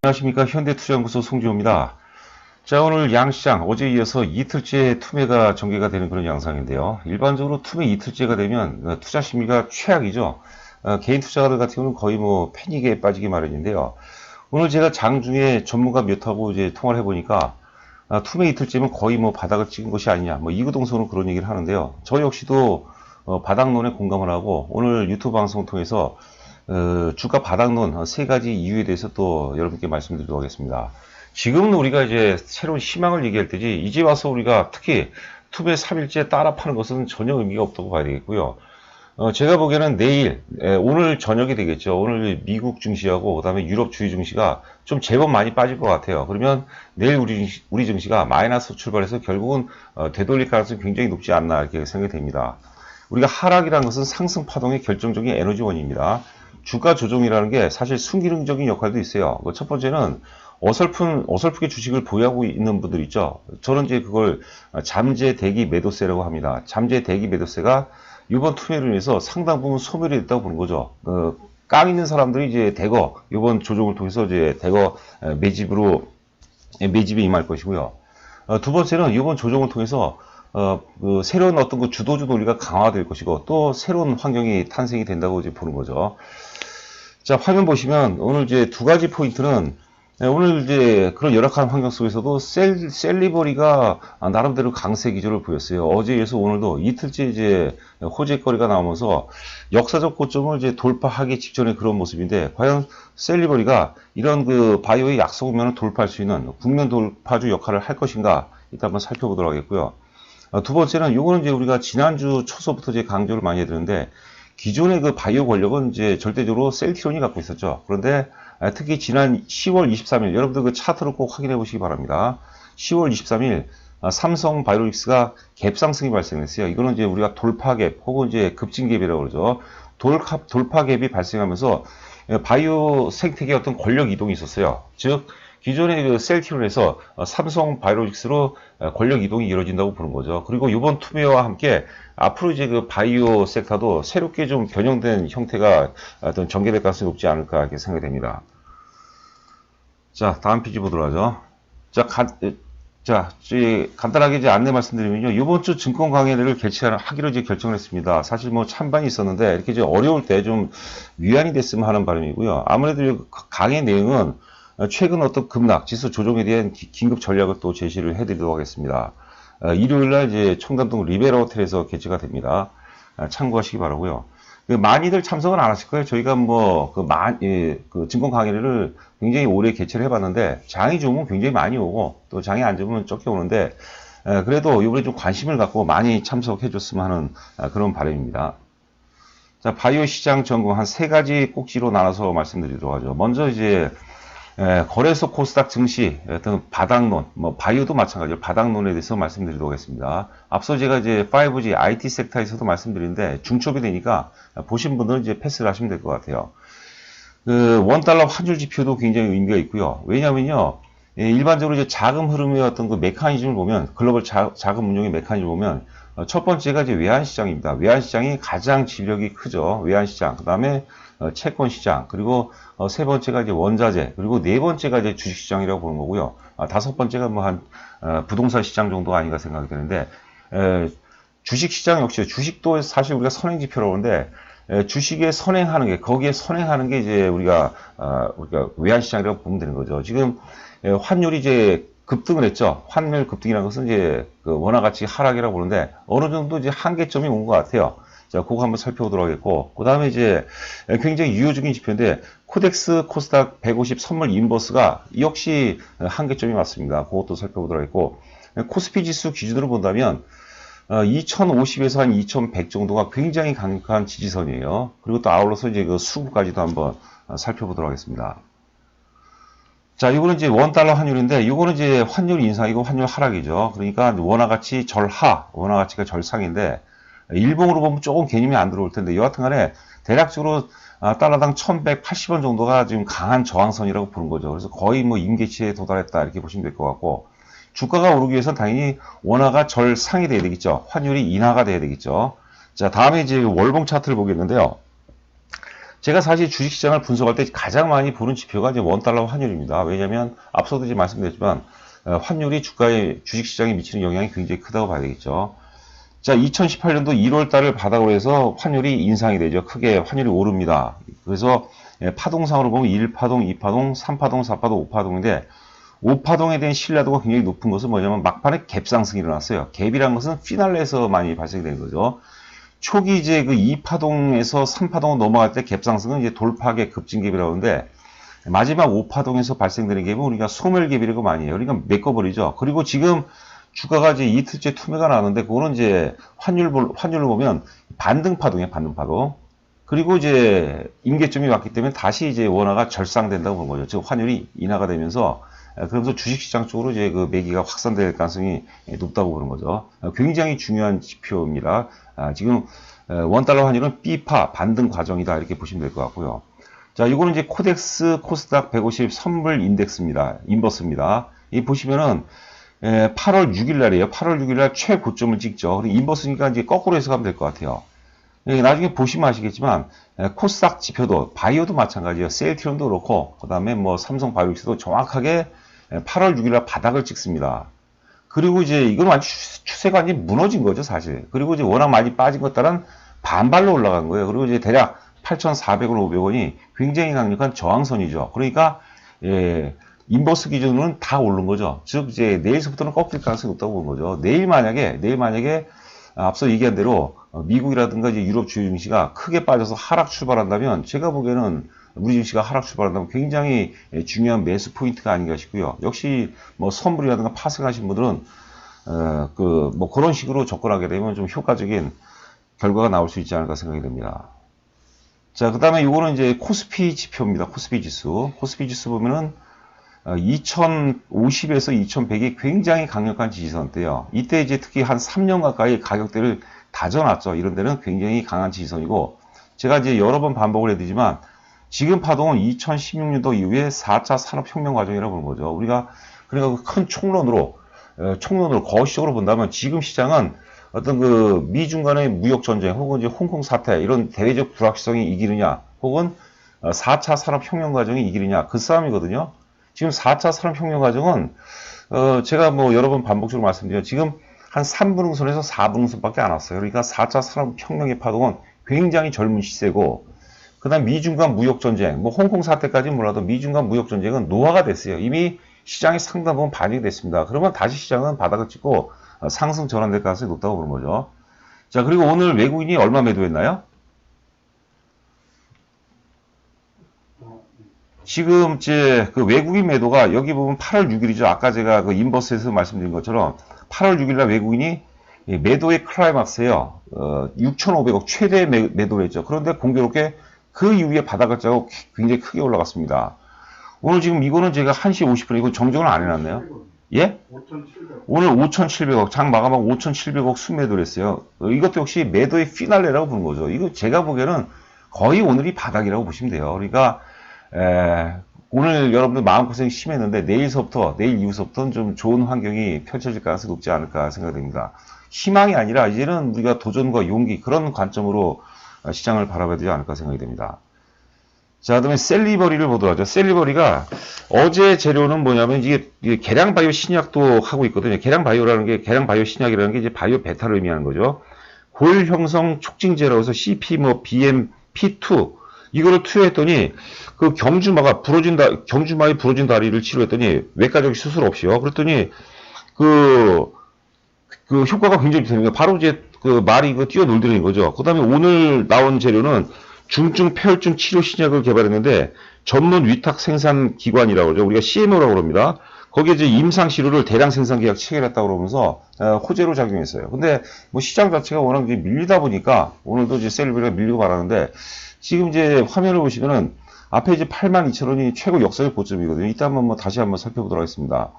안녕하십니까. 현대투자연구소 송지호입니다. 자, 오늘 양시장 어제 이어서 이틀째 투매가 전개가 되는 그런 양상인데요. 일반적으로 투매 이틀째가 되면 투자 심리가 최악이죠. 개인 투자자들 같은 경우는 거의 뭐 패닉에 빠지기 마련인데요. 오늘 제가 장중에 전문가 몇하고 이제 통화를 해보니까 투매 이틀째면 거의 뭐 바닥을 찍은 것이 아니냐, 뭐 이구동성으로 그런 얘기를 하는데요. 저 역시도 바닥론에 공감을 하고 오늘 유튜브 방송을 통해서 주가 바닥론 세 가지 이유에 대해서 또 여러분께 말씀드리도록 하겠습니다. 지금은 우리가 이제 새로운 희망을 얘기할 때지, 이제 와서 우리가 특히 투매 3일째 따라 파는 것은 전혀 의미가 없다고 봐야 되겠고요. 제가 보기에는 내일, 오늘 저녁이 되겠죠. 오늘 미국 증시하고 그다음에 유럽 주요 증시가 좀 제법 많이 빠질 것 같아요. 그러면 내일 우리 증시가 마이너스 출발해서 결국은 되돌릴 가능성이 굉장히 높지 않나 이렇게 생각이 됩니다. 우리가 하락이라는 것은 상승 파동의 결정적인 에너지원입니다. 주가 조정이라는 게 사실 순기능적인 역할도 있어요. 첫 번째는 어설프게 주식을 보유하고 있는 분들 있죠. 저는 이제 그걸 잠재 대기 매도세라고 합니다. 잠재 대기 매도세가 이번 투매로 인해서 상당 부분 소멸이 됐다고 보는 거죠. 깡 있는 사람들이 이제 대거 이번 조정을 통해서 이제 대거 매집에 임할 것이고요. 두 번째는 이번 조정을 통해서 새로운 어떤 그 주도주 논리가 강화될 것이고 또 새로운 환경이 탄생이 된다고 이제 보는 거죠. 자, 화면 보시면 오늘 이제 두 가지 포인트는 오늘 이제 그런 열악한 환경 속에서도 셀리버리가 나름대로 강세 기조를 보였어요. 어제에 이어서 오늘도 이틀째 이제 호재거리가 나오면서 역사적 고점을 이제 돌파하기 직전의 그런 모습인데, 과연 셀리버리가 이런 그 바이오의 약속면을 돌파할 수 있는 국면 돌파주 역할을 할 것인가, 이따 한번 살펴보도록 하겠고요. 두 번째는 요거는 이제 우리가 지난주 초서부터 이제 강조를 많이 해드렸는데, 기존의 그 바이오 권력은 이제 절대적으로 셀트리온이 갖고 있었죠. 그런데 특히 지난 10월 23일, 여러분들 그 차트를 꼭 확인해 보시기 바랍니다. 10월 23일 삼성 바이오로직스가 갭상승이 발생했어요. 이거는 이제 우리가 돌파갭 혹은 이제 급진갭이라고 그러죠. 돌파갭이 발생하면서 바이오 생태계의 어떤 권력 이동이 있었어요. 즉 기존의 그 셀트리온에서 삼성 바이오로직스로 권력 이동이 이루어진다고 보는 거죠. 그리고 이번 투매와 함께 앞으로 이제 그 바이오 섹터도 새롭게 좀 변형된 형태가 어떤 전개될 가능성이 높지 않을까 이렇게 생각이 됩니다. 자, 다음 페이지 보도록 하죠. 간단하게 이제 안내 말씀드리면요. 이번 주 증권 강의를 개최하기로 이제 결정을 했습니다. 사실 뭐 찬반이 있었는데 이렇게 이제 어려울 때 좀 위안이 됐으면 하는 바람이고요. 아무래도 강의 내용은 최근 어떤 급락, 지수 조정에 대한 긴급 전략을 또 제시를 해드리도록 하겠습니다. 일요일날 이제 청담동 리베라 호텔에서 개최가 됩니다. 참고하시기 바라고요. 많이들 참석은 안 하실 거예요. 저희가 뭐 그 증권 강의를 굉장히 오래 개최를 해봤는데, 장이 좋으면 굉장히 많이 오고 또 장이 안 좋으면 적게 오는데, 그래도 이번에 좀 관심을 갖고 많이 참석해줬으면 하는 그런 바람입니다. 자, 바이오 시장 전공 한 세 가지 꼭지로 나눠서 말씀드리도록 하죠. 먼저 이제 거래소 코스닥 증시 어떤 바닥론, 뭐 바이오도 마찬가지로 바닥론에 대해서 말씀드리도록 하겠습니다. 앞서 제가 이제 5G IT 섹터에서도 말씀드리는데 중첩이 되니까 보신 분들은 이제 패스를 하시면 될 것 같아요. 그 원달러 환율 지표도 굉장히 의미가 있고요. 왜냐면요, 일반적으로 이제 자금 흐름의 어떤 그 메커니즘을 보면, 글로벌 자금 운용의 메커니즘을 보면 첫 번째가 이제 외환시장입니다. 외환시장이 가장 지력이 크죠. 외환시장, 그 다음에 채권시장, 그리고 세 번째가 이제 원자재, 그리고 네 번째가 이제 주식시장이라고 보는 거고요. 다섯 번째가 뭐 한 부동산 시장 정도가 아닌가 생각이 되는데, 주식시장 역시, 주식도 사실 우리가 선행지표라고 하는데, 주식에 선행하는 게, 거기에 선행하는 게 이제 우리가 외환시장이라고 보면 되는 거죠. 지금 환율이 이제 급등을 했죠. 환율 급등이라는 것은 이제 그 원화가치 하락이라고 보는데 어느 정도 이제 한계점이 온 것 같아요. 자, 그거 한번 살펴보도록 하겠고, 그 다음에 이제 굉장히 유효적인 지표인데 코덱스 코스닥 150 선물 인버스가 역시 한계점이 맞습니다. 그것도 살펴보도록 하겠고, 코스피 지수 기준으로 본다면 2050에서 한 2100 정도가 굉장히 강력한 지지선이에요. 그리고 또 아울러서 이제 그 수급까지도 한번 살펴보도록 하겠습니다. 자, 이거는 이제 원달러 환율인데, 이거는 이제 환율 인상이고 환율 하락이죠. 그러니까 원화가치 절하, 원화가치가 절상인데, 일봉으로 보면 조금 개념이 안 들어올 텐데, 여하튼 간에 대략적으로 달러당 1180원 정도가 지금 강한 저항선이라고 보는 거죠. 그래서 거의 뭐 임계치에 도달했다 이렇게 보시면 될 것 같고, 주가가 오르기 위해서는 당연히 원화가 절상이 돼야 되겠죠. 환율이 인하가 돼야 되겠죠. 자, 다음에 이제 월봉 차트를 보겠는데요. 제가 사실 주식시장을 분석할 때 가장 많이 보는 지표가 이제 원달러 환율입니다. 왜냐하면 앞서도 이제 말씀드렸지만 환율이 주식시장에 미치는 영향이 굉장히 크다고 봐야 되겠죠. 자, 2018년도 1월 달을 바닥으로 해서 환율이 인상이 되죠. 크게 환율이 오릅니다. 그래서 파동상으로 보면 1파동, 2파동, 3파동, 4파동, 5파동인데 5파동에 대한 신뢰도가 굉장히 높은 것은 뭐냐면 막판에 갭 상승이 일어났어요. 갭이라는 것은 피날레에서 많이 발생되는 거죠. 초기 이제 그 2파동에서 3파동으로 넘어갈 때 갭 상승은 이제 돌파계 급진갭이라고 하는데 마지막 5파동에서 발생되는 갭은 우리가 소멸갭이라고 많이 해요. 그러니까 메꿔버리죠. 그리고 지금 주가가 이제 이틀째 투매가 나왔는데 그거는 이제 환율로 보면 반등파동이에요. 반등파동. 그리고 이제 임계점이 왔기 때문에 다시 이제 원화가 절상된다고 보는 거죠. 즉 환율이 인하가 되면서 그러면서 주식시장 쪽으로 이제 그 매기가 확산될 가능성이 높다고 보는 거죠. 굉장히 중요한 지표입니다. 지금 원달러 환율은 B파 반등 과정이다 이렇게 보시면 될 것 같고요. 자, 이거는 이제 코덱스 코스닥 150 선물 인덱스입니다. 인버스입니다. 이 보시면은 8월 6일 날이에요. 8월 6일 날 최고점을 찍죠. 그리고 인버스니까 이제 거꾸로 해석하면 될 것 같아요. 나중에 보시면 아시겠지만 코스닥 지표도 바이오도 마찬가지예요. 셀트리온도 그렇고 그다음에 뭐 삼성 바이오닉스도 정확하게 8월 6일 날 바닥을 찍습니다. 그리고 이제 이건 완전 추세가 완전 무너진 거죠, 사실. 그리고 이제 워낙 많이 빠진 것 따른 반발로 올라간 거예요. 그리고 이제 대략 8,400원, 500원이 굉장히 강력한 저항선이죠. 그러니까 인버스 기준으로는 다 오른 거죠. 즉 이제 내일서부터는 꺾일 가능성이 높다고 보는 거죠. 내일 만약에 앞서 얘기한 대로 미국이라든가 이제 유럽 주요 증시가 크게 빠져서 하락 출발한다면 제가 보기에는 우리 증시가 하락 출발한다면 굉장히 중요한 매수 포인트가 아닌가 싶고요. 역시 뭐 선물이라든가 파생하신 분들은 뭐 그런 식으로 접근하게 되면 좀 효과적인 결과가 나올 수 있지 않을까 생각이 됩니다. 자, 그 다음에 이거는 이제 코스피 지표입니다. 코스피 지수. 코스피 지수 보면은 2050에서 2100이 굉장히 강력한 지지선대요. 이때 이제 특히 한 3년 가까이 가격대를 다져놨죠. 이런 데는 굉장히 강한 지지선이고, 제가 이제 여러 번 반복을 해드리지만, 지금 파동은 2016년도 이후에 4차 산업혁명 과정이라고 보는 거죠. 우리가, 그러니까 큰 총론으로 거시적으로 본다면 지금 시장은 어떤 그 미중 간의 무역 전쟁 혹은 이제 홍콩 사태 이런 대외적 불확실성이 이기느냐 혹은 4차 산업혁명 과정이 이기느냐 그 싸움이거든요. 지금 4차 산업혁명 과정은 제가 뭐 여러 번 반복적으로 말씀드려 지금 한 3분응선에서 4분응선밖에 안 왔어요. 그러니까 4차 산업혁명의 파동은 굉장히 젊은 시세고 그 다음 미중 간 무역 전쟁 뭐 홍콩 사태까지는 몰라도 미중 간 무역 전쟁은 노화가 됐어요. 이미 시장이 상당 부분 반영이 됐습니다. 그러면 다시 시장은 바닥을 찍고 상승 전환될 가능성이 높다고 보는 거죠. 자, 그리고 오늘 외국인이 얼마 매도했나요? 지금 이제 그 외국인 매도가 여기 보면 8월 6일이죠. 아까 제가 그 인버스에서 말씀드린 것처럼 8월 6일 날 외국인이 매도의 클라이막스예요. 6,500억 최대 매도를 했죠. 그런데 공교롭게 그 이후에 바닥을 짜고 굉장히 크게 올라갔습니다. 오늘 지금 이거는 제가 1시 50분에 이거 정정을 안 해놨네요. 예? 5,700억. 오늘 5,700억, 장 마감하고 5,700억 순매도를 했어요. 이것도 역시 매도의 피날레라고 보는 거죠. 이거 제가 보기에는 거의 오늘이 바닥이라고 보시면 돼요. 그러니까, 오늘 여러분들 마음고생이 심했는데 내일 이후서부터는 좀 좋은 환경이 펼쳐질 가능성이 높지 않을까 생각됩니다. 희망이 아니라 이제는 우리가 도전과 용기 그런 관점으로 시장을 바라봐야 되지 않을까 생각이 됩니다. 자, 그다음에 셀리버리를 보도록 하죠. 셀리버리가 어제 재료는 뭐냐면 이게 계량 바이오 신약도 하고 있거든요. 계량 바이오 신약이라는 게 이제 바이오 베타를 의미하는 거죠. 골 형성 촉진제라고 해서 CP 뭐 BMP2 이거를 투여했더니 그 경주마의 부러진 다리를 치료했더니 외과적 수술 없이요. 그랬더니 그 효과가 굉장히 좋습니다. 바로 이제 그 말이 뛰어놀더는 거죠. 그다음에 오늘 나온 재료는 중증 폐혈증 치료 신약을 개발했는데 전문 위탁 생산 기관이라고 그러죠. 우리가 CMO라고 그럽니다. 거기에 이제 임상 치료를 대량 생산 계약 체결했다고 그러면서 호재로 작용했어요. 근데 뭐 시장 자체가 워낙 이제 밀리다 보니까 오늘도 이제 셀리버리가 밀리고 말하는데 지금 이제 화면을 보시면은 앞에 이제 82,000원이 최고 역사의 고점이거든요. 이따 한번 다시 한번 살펴보도록 하겠습니다.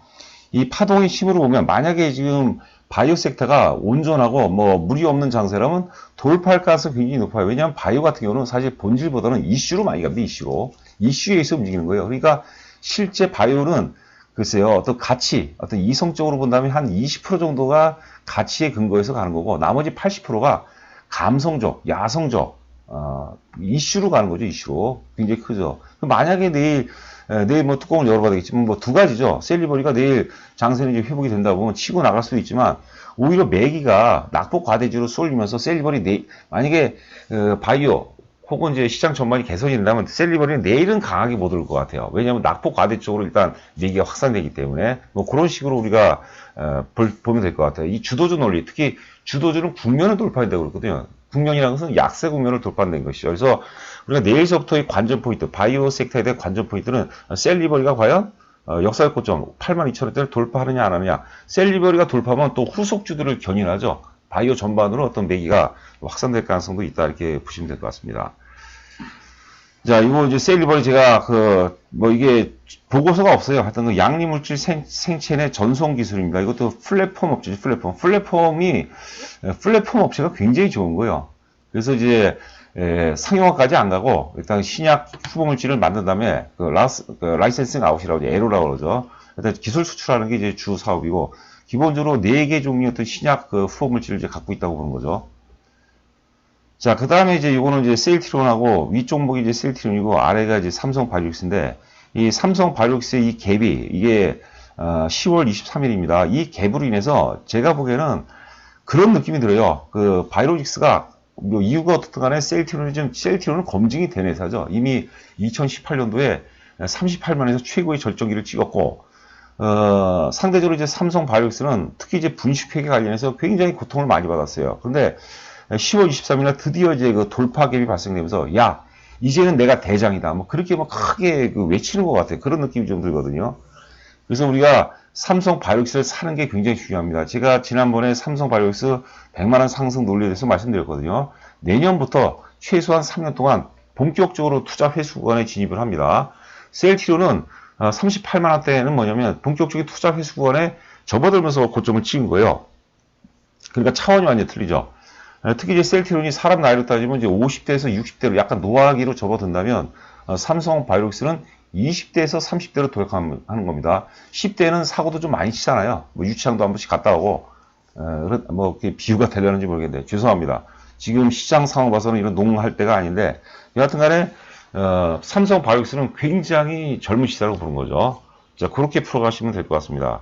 이 파동의 힘으로 보면 만약에 지금 바이오 섹터가 온전하고 뭐 무리 없는 장세라면 돌파할 가능성이 굉장히 높아요. 왜냐하면 바이오 같은 경우는 사실 본질보다는 이슈로 많이 갑니다. 이슈에 의해서 움직이는 거예요. 그러니까 실제 바이오는 글쎄요, 어떤 가치, 어떤 이성적으로 본다면 한 20% 정도가 가치에 근거해서 가는 거고 나머지 80%가 감성적, 야성적 이슈로 가는 거죠, 이슈로. 굉장히 크죠. 만약에 내일 뭐 뚜껑을 열어봐야 되겠지만, 뭐 두 가지죠. 셀리버리가 내일 장세는 이제 회복이 된다 보면 치고 나갈 수도 있지만, 오히려 매기가 낙폭 과대주로 쏠리면서 셀리버리 만약에, 바이오, 혹은 이제 시장 전반이 개선이 된다면 셀리버리는 내일은 강하게 못 올 것 같아요. 왜냐하면 낙폭 과대 쪽으로 일단 매기가 확산되기 때문에 뭐 그런 식으로 우리가 보면 될 것 같아요. 이 주도주 논리, 특히 주도주는 국면을 돌파한다고 그러거든요. 국면이라는 것은 약세 국면을 돌파한다는 것이죠. 그래서 우리가 내일서부터의 관전 포인트, 바이오 섹터에 대한 관전 포인트는 셀리버리가 과연 역사의 고점 82,000원대를 돌파하느냐 안 하느냐. 셀리버리가 돌파하면 또 후속주들을 견인하죠. 바이오 전반으로 어떤 매기가 확산될 가능성도 있다 이렇게 보시면 될 것 같습니다. 자, 이거 이제 셀리버리 제가 이게 보고서가 없어요. 하여튼 그 양리물질 생체내 전송 기술입니다. 이것도 플랫폼 업체죠, 플랫폼. 플랫폼 업체가 굉장히 좋은 거예요. 그래서 이제 상용화까지 안 가고 일단 신약 후보물질을 만든 다음에 라이센싱 아웃이라고 이제 에로라고 그러죠. 일단 기술 수출하는 게 이제 주 사업이고 기본적으로 4개 종류의 어떤 신약 후보물질을 이제 갖고 있다고 보는 거죠. 자, 그 다음에 이제 이거는 이제 셀트리온하고 위쪽목이 이제 셀트리온이고 아래가 이제 삼성 바이오닉스인데 이 삼성 바이오닉스의 이 갭이 이게 10월 23일입니다. 이 갭으로 인해서 제가 보기에는 그런 느낌이 들어요. 그 바이오닉스가 뭐 이유가 어떻든 간에 셀트리온은 검증이 된 회사죠. 이미 2018년도에 38만에서 최고의 절정기를 찍었고 상대적으로 이제 삼성 바이오닉스는 특히 이제 분식회계 관련해서 굉장히 고통을 많이 받았어요. 그런데 10월 23일날 드디어 이제 그 돌파 갭이 발생되면서 야 이제는 내가 대장이다 뭐 그렇게 막 크게 외치는 것 같아요. 그런 느낌이 좀 들거든요. 그래서 우리가 삼성 바이오닉스를 사는 게 굉장히 중요합니다. 제가 지난번에 삼성 바이오닉스 100만원 상승 논리에 대해서 말씀드렸거든요. 내년부터 최소한 3년 동안 본격적으로 투자 회수 구간에 진입을 합니다. 셀트리온은 38만원대는 뭐냐면 본격적인 투자 회수 구간에 접어들면서 고점을 찍은 거예요. 그러니까 차원이 완전히 틀리죠. 특히 이제 셀트리온이 사람 나이로 따지면 이제 50대에서 60대로 약간 노화기로 접어든다면 삼성 바이오닉스는 20대에서 30대로 도약하는 겁니다. 10대는 사고도 좀 많이 치잖아요. 뭐 유치장도 한 번씩 갔다 오고 뭐 비유가 되려는지 모르겠는데 죄송합니다. 지금 시장 상황 봐서는 이런 농할 때가 아닌데 여하튼간에 삼성 바이오닉스는 굉장히 젊은 시대라고 보는 거죠. 자, 그렇게 풀어가시면 될 것 같습니다.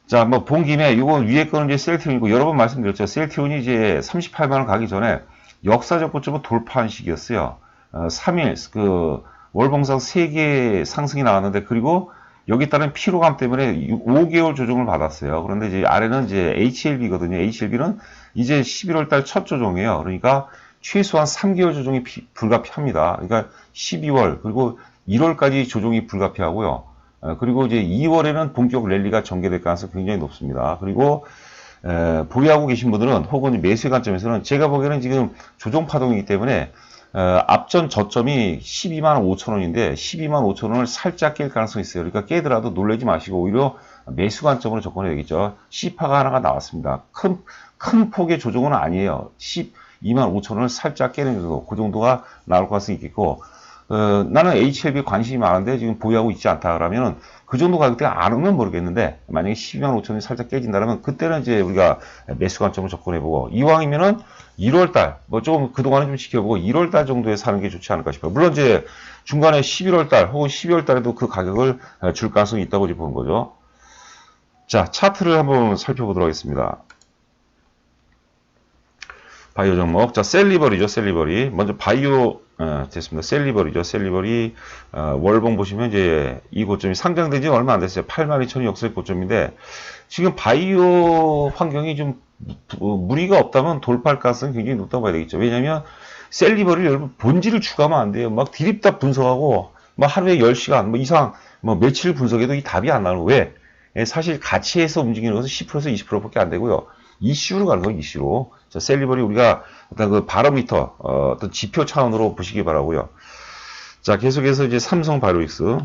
자, 뭐, 본 김에, 이거 위에 거는 이제 셀트리온이고, 여러 번 말씀드렸죠. 셀트리온이 이제 38만원 가기 전에 역사적 고점을 돌파한 시기였어요. 3일, 월봉상 3개 상승이 나왔는데, 그리고 여기 따른 피로감 때문에 5개월 조정을 받았어요. 그런데 이제 아래는 이제 HLB거든요. HLB는 이제 11월 달 첫 조정이에요. 그러니까 최소한 3개월 조정이 불가피합니다. 그러니까 12월, 그리고 1월까지 조정이 불가피하고요. 그리고 이제 2월에는 본격 랠리가 전개될 가능성이 굉장히 높습니다. 그리고 보유하고 계신 분들은 혹은 매수의 관점에서는 제가 보기에는 지금 조정 파동이기 때문에 앞전 저점이 12만 5천 원인데 12만 5천 원을 살짝 깰 가능성이 있어요. 그러니까 깨더라도 놀라지 마시고 오히려 매수 관점으로 접근해야 되겠죠. C파가 하나가 나왔습니다. 큰 폭의 조정은 아니에요. 12만 5천 원을 살짝 깨는 거, 그 정도가 나올 가능성이 있겠고 나는 HLB 관심이 많은데 지금 보유하고 있지 않다 그러면 그 정도 가격대가 안 오면 모르겠는데 만약에 12만 5천 원이 살짝 깨진다면 그때는 이제 우리가 매수 관점을 접근해보고 이왕이면은 1월달 뭐 좀 그동안은 좀 지켜보고 1월달 정도에 사는 게 좋지 않을까 싶어요. 물론 이제 중간에 11월달 혹은 12월달에도 그 가격을 줄 가능성이 있다고 보는 거죠. 자, 차트를 한번 살펴보도록 하겠습니다. 바이오 종목. 자, 셀리버리죠, 셀리버리. 먼저 바이오, 됐습니다. 셀리버리죠, 셀리버리. 월봉 보시면 이제 이 고점이 상장된 지 얼마 안 됐어요. 82,000이 역사의 고점인데, 지금 바이오 환경이 좀 무리가 없다면 돌파할 가능성이 굉장히 높다고 봐야 되겠죠. 왜냐면, 셀리버리 여러분 본질을 추가하면 안 돼요. 막 디립다 분석하고, 막 하루에 10시간, 뭐 이상, 뭐 며칠 분석해도 이 답이 안 나오는 거예요. 왜? 사실 가치에서 움직이는 것은 10%에서 20%밖에 안 되고요. 이슈로 가는 거예요, 이슈로. 자, 셀리버리 우리가 일단 그 바로미터, 어떤 지표 차원으로 보시기 바라고요. 자, 계속해서 이제 삼성 바이오닉스.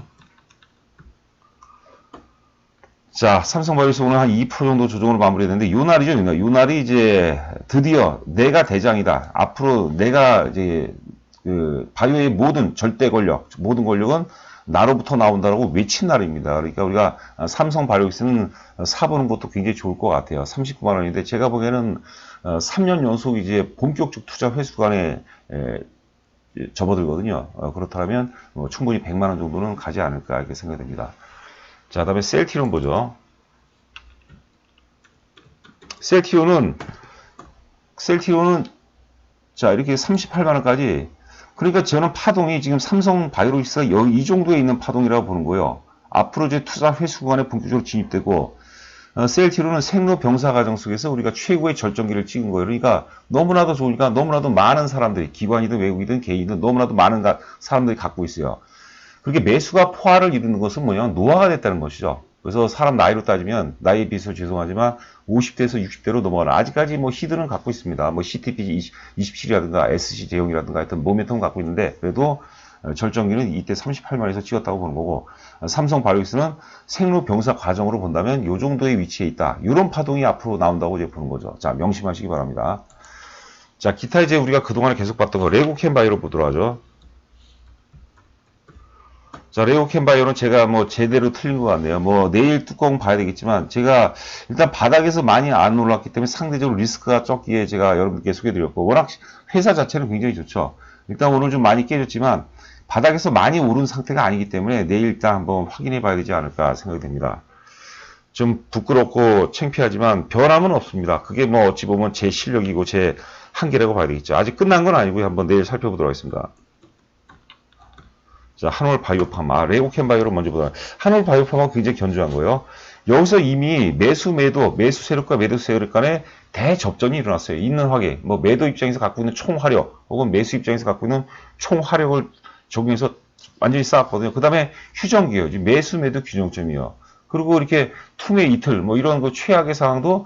자, 삼성 바이오닉스 오늘 한 2% 정도 조정으로 마무리했는데, 요 날이죠, 요 날. 요 날이 이제 드디어 내가 대장이다. 앞으로 내가 이제 그 바이오의 모든 절대 권력, 모든 권력은 나로부터 나온다라고 외친 날입니다. 그러니까 우리가 삼성 바이오닉스는 사보는 것도 굉장히 좋을 것 같아요. 39만 원인데 제가 보기에는 3년 연속 이제 본격적 투자 회수간에 접어들거든요. 그렇다면 충분히 100만 원 정도는 가지 않을까 이렇게 생각됩니다. 자, 다음에 셀티론 보죠. 셀티론은 자, 이렇게 38만 원까지. 그러니까 저는 파동이 지금 삼성 바이오로직스가 이 정도에 있는 파동이라고 보는 거예요. 앞으로 이제 투자 회수 구간에 본격적으로 진입되고, 셀티론은 생로병사 과정 속에서 우리가 최고의 절정기를 찍은 거예요. 그러니까 너무나도 좋으니까 너무나도 많은 사람들이, 기관이든 외국이든 개인이든 너무나도 많은 사람들이 갖고 있어요. 그렇게 매수가 포화를 이루는 것은 뭐냐면 노화가 됐다는 것이죠. 그래서 사람 나이로 따지면, 나이에 비해서 죄송하지만 50대에서 60대로 넘어가는, 아직까지 뭐 히드는 갖고 있습니다. 뭐 CTP 27이라든가 SC 제형이라든가 하여튼 모멘텀 갖고 있는데, 그래도 절정기는 이때 38만에서 찍었다고 보는 거고, 삼성 바이오닉스는 생로병사 과정으로 본다면 이 정도의 위치에 있다. 이런 파동이 앞으로 나온다고 이제 보는 거죠. 자, 명심하시기 바랍니다. 자, 기타 이제 우리가 그동안에 계속 봤던 거, 레고캔바이오 보도록 하죠. 자, 레고캔바이오는 제가 뭐 제대로 틀린 것 같네요. 뭐 내일 뚜껑 봐야 되겠지만 제가 일단 바닥에서 많이 안 올랐기 때문에 상대적으로 리스크가 적기에 제가 여러분께 소개해드렸고, 워낙 회사 자체는 굉장히 좋죠. 일단 오늘 좀 많이 깨졌지만 바닥에서 많이 오른 상태가 아니기 때문에 내일 일단 한번 확인해 봐야 되지 않을까 생각이 됩니다. 좀 부끄럽고 창피하지만 변함은 없습니다. 그게 뭐 어찌 보면 제 실력이고 제 한계라고 봐야 되겠죠. 아직 끝난 건 아니고요. 한번 내일 살펴보도록 하겠습니다. 자, 한올 바이오파마, 레고캔바이오를 먼저 보자. 한올 바이오파마가 굉장히 견조한 거예요. 여기서 이미 매수 세력과 매도 세력 간에 대접전이 일어났어요. 있는 화계, 뭐 매도 입장에서 갖고 있는 총 화력, 혹은 매수 입장에서 갖고 있는 총 화력을 적용해서 완전히 쌓았거든요. 그 다음에 휴전기예요. 매수 매도 규정점이요. 그리고 이렇게 투매 이틀, 뭐 이런 그 최악의 상황도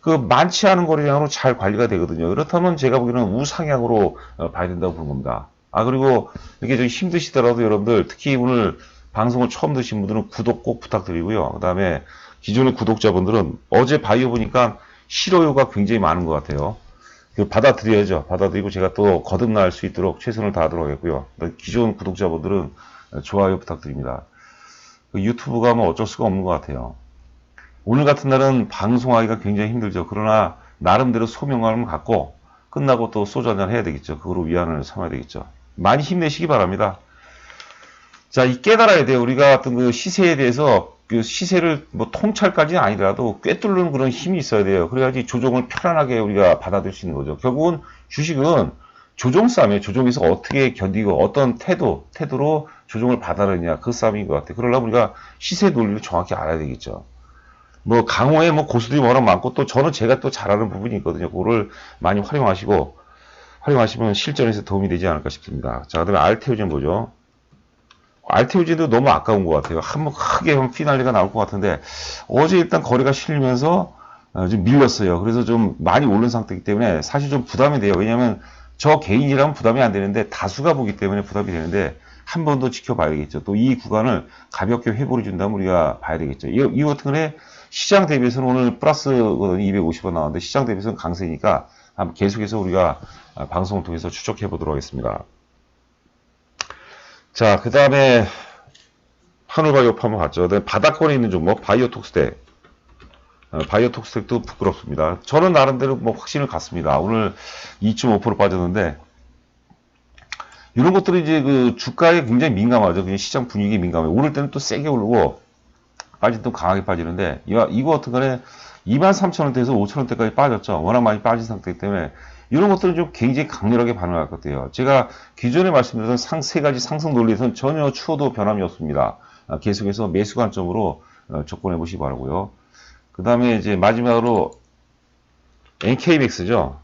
그 많지 않은 거래량으로 잘 관리가 되거든요. 그렇다면 제가 보기에는 우상향으로 봐야 된다고 보는 겁니다. 그리고 이렇게 좀 힘드시더라도 여러분들, 특히 오늘 방송을 처음 드신 분들은 구독 꼭 부탁드리고요. 그 다음에 기존의 구독자분들은 어제 바이오 보니까 싫어요가 굉장히 많은 것 같아요. 받아들여야죠. 받아들이고 제가 또 거듭날 수 있도록 최선을 다하도록 하겠고요. 기존 구독자분들은 좋아요 부탁드립니다. 유튜브가 뭐 어쩔 수가 없는 것 같아요. 오늘 같은 날은 방송하기가 굉장히 힘들죠. 그러나 나름대로 소명감을 갖고 끝나고 또 소주 한잔 해야 되겠죠. 그거로 위안을 삼아야 되겠죠. 많이 힘내시기 바랍니다. 자, 이 깨달아야 돼요. 우리가 어떤 그 시세에 대해서, 그 시세를 뭐 통찰까지는 아니더라도 꿰뚫는 그런 힘이 있어야 돼요. 그래야지 조정을 편안하게 우리가 받아들일 수 있는 거죠. 결국은 주식은 조정 싸움이에요. 조정에서 어떻게 견디고 어떤 태도로 조정을 받아내느냐, 그 싸움인 것 같아요. 그러려면 우리가 시세 논리를 정확히 알아야 되겠죠. 뭐 강호에 뭐 고수들이 워낙 많고, 또 저는 제가 또 잘하는 부분이 있거든요. 그거를 많이 활용하시면 실전에서 도움이 되지 않을까 싶습니다. 자, 그다음에 알테오젠 보죠. 알테오젠도 너무 아까운 것 같아요. 한번 크게 피날레가 나올 것 같은데, 어제 일단 거래가 실리면서 좀 밀렸어요. 그래서 좀 많이 오른 상태이기 때문에 사실 좀 부담이 돼요. 왜냐하면 저 개인이라면 부담이 안 되는데 다수가 보기 때문에 부담이 되는데, 한 번 더 지켜봐야겠죠. 또 이 구간을 가볍게 회복해 준다면 우리가 봐야 되겠죠. 이 같은 거에 시장 대비해서는 오늘 플러스거든요. 250원 나왔는데 시장 대비해서는 강세니까 한번 계속해서 우리가 방송을 통해서 추적해 보도록 하겠습니다. 자, 그 다음에 한울바이오파 한번 봤죠. 바닥권에 있는 종목 바이오톡스텍. 바이오톡스텍도 부끄럽습니다. 저는 나름대로 뭐 확신을 갖습니다. 오늘 2.5% 빠졌는데, 이런 것들이 이제 그 주가에 굉장히 민감하죠. 그냥 시장 분위기에 민감해요. 오를 때는 또 세게 오르고 빠질 때 또 강하게 빠지는데, 이거 같은 거는 23,000원대에서 5,000원대까지 빠졌죠. 워낙 많이 빠진 상태이기 때문에 이런 것들은 좀 굉장히 강렬하게 반응할 것 같아요. 제가 기존에 말씀드렸던 세 가지 상승 논리에서는 전혀 추호도 변함이 없습니다. 계속해서 매수 관점으로 접근해 보시기 바라고요. 그 다음에 이제 마지막으로 NK맥스죠.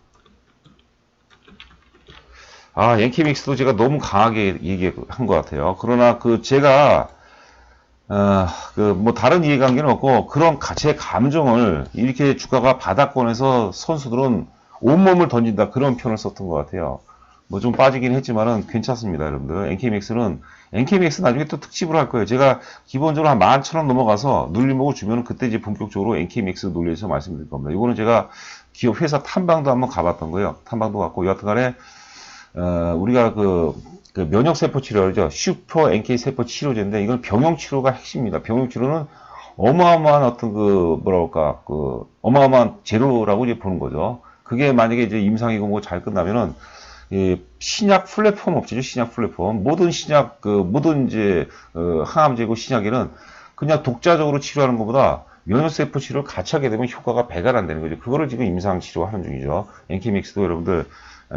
NK맥스도 제가 너무 강하게 얘기한 것 같아요. 그러나 제가 뭐 다른 이해관계는 없고, 그런 제 감정을, 이렇게 주가가 바닥권에서 선수들은 온몸을 던진다, 그런 표현을 썼던 것 같아요. 뭐 좀 빠지긴 했지만은 괜찮습니다, 여러분들. NK맥스 나중에 또 특집으로 할 거예요. 제가 기본적으로 한 11,000원 넘어가서 눌림목을 주면은 그때 이제 본격적으로 NK맥스 논리에서 말씀드릴 겁니다. 이거는 제가 기업 회사 탐방도 한번 가봤던 거예요. 탐방도 갔고, 여하튼간에 우리가 그 면역세포 치료죠. 슈퍼 NK 세포 치료제인데 이건 병용 치료가 핵심입니다. 병용 치료는 어마어마한 어떤 그 뭐랄까 그 어마어마한 재료라고 이제 보는 거죠. 그게 만약에 이제 임상이고 뭐 잘 끝나면은 이 신약 플랫폼 업체죠. 신약 플랫폼 모든 신약 그 모든 이제 항암제고 신약에는 그냥 독자적으로 치료하는 것보다 면역세포 치료를 같이 하게 되면 효과가 배가 안 되는 거죠. 그거를 지금 임상 치료하는 중이죠. 엔케믹스도 여러분들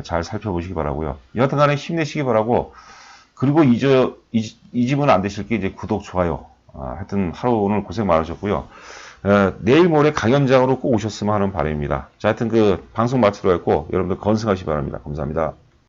잘 살펴보시기 바라고요. 여하튼간에 힘내시기 바라고. 그리고 이 집은 안 되실 게 이제 구독, 좋아요. 하여튼 하루 오늘 고생 많으셨고요. 내일 모레 강연장으로 꼭 오셨으면 하는 바람입니다. 자, 하여튼 그 방송 마치도록 했고 여러분들 건승하시기 바랍니다. 감사합니다.